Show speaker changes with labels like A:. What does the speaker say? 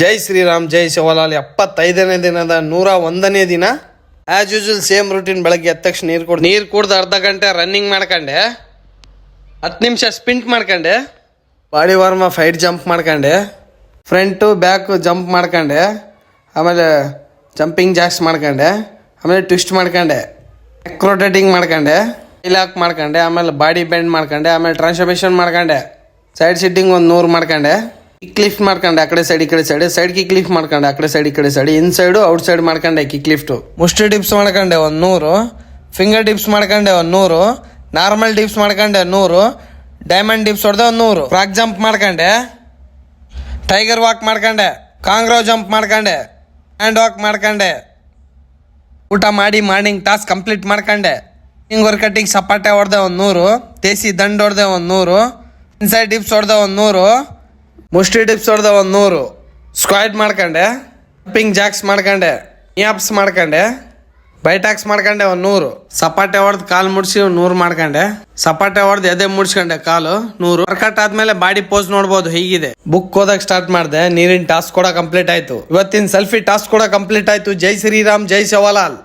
A: ಜೈ ಶ್ರೀರಾಮ್ ಜೈ ಶಿವಲಾಲ್ 75ನೇ ದಿನದ 101ನೇ ದಿನ as usual same routine. ಬೆಳಗ್ಗೆ ಎದ್ದ ತಕ್ಷಣ ನೀರು ಕುಡ್ದು ಅರ್ಧ ಗಂಟೆ ರನ್ನಿಂಗ್ ಮಾಡ್ಕೊಂಡೆ, 10 ನಿಮಿಷ ಸ್ಪಿಂಟ್ ಮಾಡ್ಕೊಂಡೆ, body warm up height jump ಮಾಡ್ಕೊಂಡೆ, ಫ್ರಂಟು ಬ್ಯಾಕು ಜಂಪ್ ಮಾಡ್ಕೊಂಡೆ, ಆಮೇಲೆ ಜಂಪಿಂಗ್ ಜಾಕ್ಸ್ ಮಾಡ್ಕೊಂಡೆ, ಆಮೇಲೆ ಟ್ವಿಸ್ಟ್ ಮಾಡ್ಕೊಂಡೆ, ನೆಕ್ ರೊಟೇಟಿಂಗ್ ಮಾಡ್ಕೊಂಡೆ, ಲಾಕ್ ಮಾಡ್ಕೊಂಡೆ, ಆಮೇಲೆ ಬಾಡಿ ಬೆಂಡ್ ಮಾಡ್ಕೊಂಡೆ, ಆಮೇಲೆ ಟ್ರಾನ್ಸ್ಫಾರ್ಮೇಷನ್ ಮಾಡ್ಕೊಂಡೆ, ಸೈಡ್ ಸಿಟ್ಟಿಂಗ್ ಒಂದು 100 ಮಾಡ್ಕೊಂಡೆ, ಕಿಕ್ ಲಿಫ್ಟ್ ಮಾಡ್ಕೊಂಡೆ, ಆ ಕಡೆ ಸೈಡ್ ಕಿಕ್ ಲಿಫ್ಟ್ ಮಾಡ್ಕೊಂಡೆ, ಆ ಕಡೆ ಸೈಡ್ ಇನ್ಸೈಡು ಔಟ್ ಸೈಡ್ ಮಾಡ್ಕೊಂಡೆ ಕಿಕ್ ಲಿಫ್ಟು, ಮುಷ್ಟಿ ಡಿಪ್ಸ್ ಮಾಡ್ಕೊಂಡೆ 100, ಫಿಂಗರ್ ಡಿಪ್ಸ್ ಮಾಡ್ಕೊಂಡೆ 100, ನಾರ್ಮಲ್ ಡಿಪ್ಸ್ ಮಾಡ್ಕೊಂಡೆ 100, ಡೈಮಂಡ್ ಡಿಪ್ಸ್ ಹೊಡೆದೆ 100, ಫ್ರಾಕ್ ಜಂಪ್ ಮಾಡ್ಕೊಂಡೆ, ಟೈಗರ್ ವಾಕ್ ಮಾಡ್ಕೊಂಡೆ, ಕಾಂಗ್ರೋ ಜಂಪ್ ಮಾಡ್ಕೊಂಡೆ, ಹ್ಯಾಂಡ್ ವಾಕ್ ಮಾಡ್ಕೊಂಡೆ, ಊಟ ಮಾಡಿ ಮಾರ್ನಿಂಗ್ ಟಾಸ್ಕ್ ಕಂಪ್ಲೀಟ್ ಮಾಡ್ಕೊಂಡೆ, ಹಿಂಗ್ ವರ್ಕಟ್ಟಿಂಗ್ ಸಪಾಟೆ ಹೊಡೆದೆ 100, ದೇಸಿ ದಂಡ್ ಹೊಡೆದೆ 100, ಇನ್ಸೈಡ್ ಡಿಪ್ಸ್ ಹೊಡೆದೆ 100, ಮುಷ್ಟಿ ಡಿಪ್ಸ್ ಹೊಡೆದೆ 100, ಸ್ಕ್ವಾಟ್ ಮಾಡ್ಕೊಂಡೆ, ಜಂಪಿಂಗ್ ಜಾಕ್ಸ್ ಮಾಡ್ಕೊಂಡೆ, ನ್ಯಾಪ್ಸ್ ಮಾಡ್ಕೊಂಡೆ, ಬೈಟಾಕ್ಸ್ ಮಾಡ್ಕೊಂಡೆ 100, ಸಪಾಟೆ ಹೊಡೆದು ಕಾಲು ಮುಡ್ಸಿ 100 ಮಾಡ್ಕೊಂಡೆ, ಸಪಾಟೆ ಹೊಡೆದು ಎದೆ ಮುಡ್ಸ್ಕೊಂಡೆ ಕಾಲು 100. ವರ್ಕೌಟ್ ಆದ್ಮೇಲೆ ಬಾಡಿ ಪೋಸ್ ನೋಡ್ಬೋದು ಹೀಗಿದೆ. ಬುಕ್ ಓದಕ್ ಸ್ಟಾರ್ಟ್ ಮಾಡಿದೆ, ನೀರಿನ ಟಾಸ್ಕ್ ಕೂಡ ಕಂಪ್ಲೀಟ್ ಆಯ್ತು. ಇವತ್ತಿನ ಸೆಲ್ಫಿ ಟಾಸ್ಕ್ ಕೂಡ ಕಂಪ್ಲೀಟ್ ಆಯ್ತು. ಜೈ ಶ್ರೀರಾಮ್ ಜೈ ಶಿವಲಾಲ್.